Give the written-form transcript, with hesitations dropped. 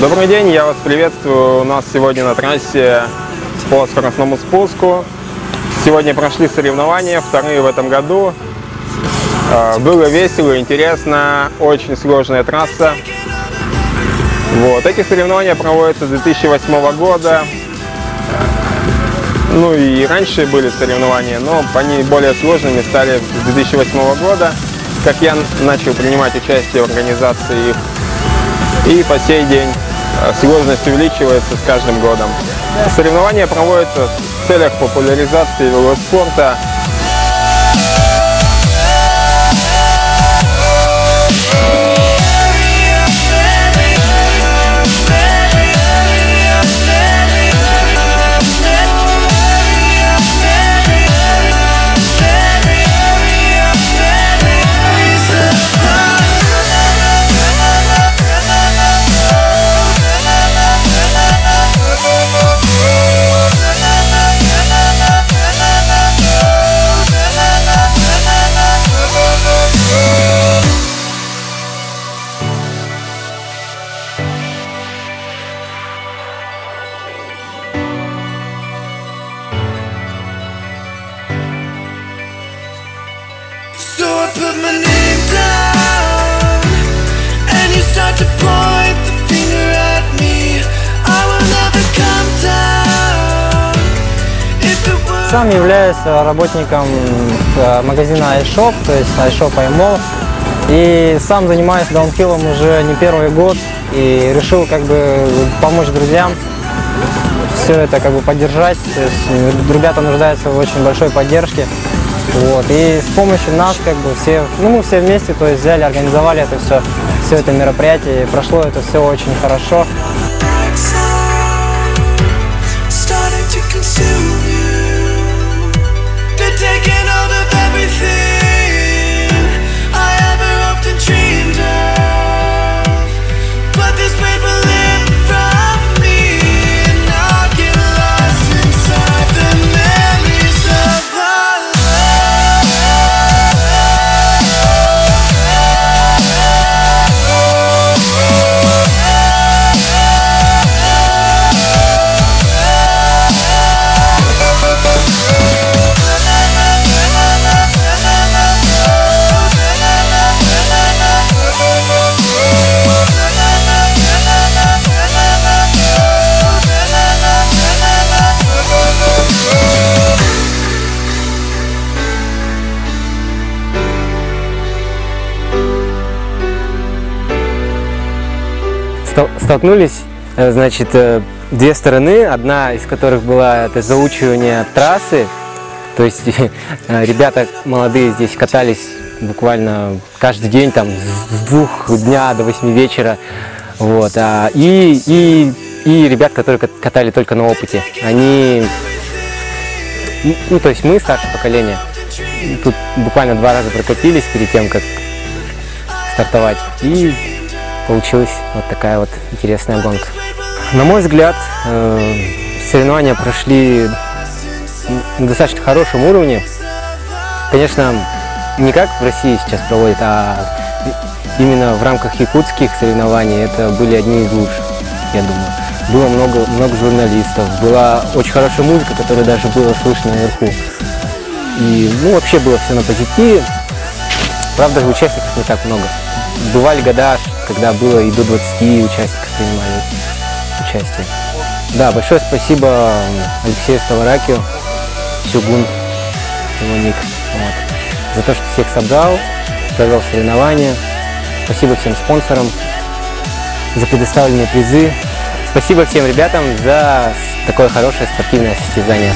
Добрый день, я вас приветствую. У нас сегодня на трассе по скоростному спуску. Сегодня прошли соревнования, вторые в этом году. Было весело, интересно, очень сложная трасса. Эти соревнования проводятся с 2008 года. Ну и раньше были соревнования, но они более сложными стали с 2008 года, как я начал принимать участие в организации их. И по сей день сложность увеличивается с каждым годом. Соревнования проводятся в целях популяризации велоспорта. Put my name down, and you start to point the finger at me. I will never come down. If it were... Сам являюсь работником магазина iShop, то есть iShop iMall, и сам занимаюсь даунхиллом уже не первый год, и решил помочь друзьям все это поддержать. То есть ребята нуждаются в очень большой поддержке. И с помощью нас мы все вместе, то есть взяли, организовали это все это мероприятие, и прошло это все очень хорошо. Столкнулись, значит, две стороны, одна из которых была это заучивание трассы, то есть ребята молодые здесь катались буквально каждый день, с 2 дня до 8 вечера, и ребят, которые катали только на опыте, они, то есть мы, старшее поколение, тут буквально 2 раза прокатились перед тем, как стартовать, и получилась вот такая вот интересная гонка. На мой взгляд, соревнования прошли на достаточно хорошем уровне. Конечно, не как в России сейчас проводят, а именно в рамках якутских соревнований это были одни из лучших, я думаю. Было много журналистов, была очень хорошая музыка, которая даже было слышно наверху. И вообще было все на позитиве. Правда, участников не так много. Бывали года, когда было и до 20 участников принимали участие. Да, большое спасибо Алексею Ставаракию, Сюгун, его ник, за то, что всех собрал, провел соревнования. Спасибо всем спонсорам за предоставленные призы. Спасибо всем ребятам за такое хорошее спортивное состязание.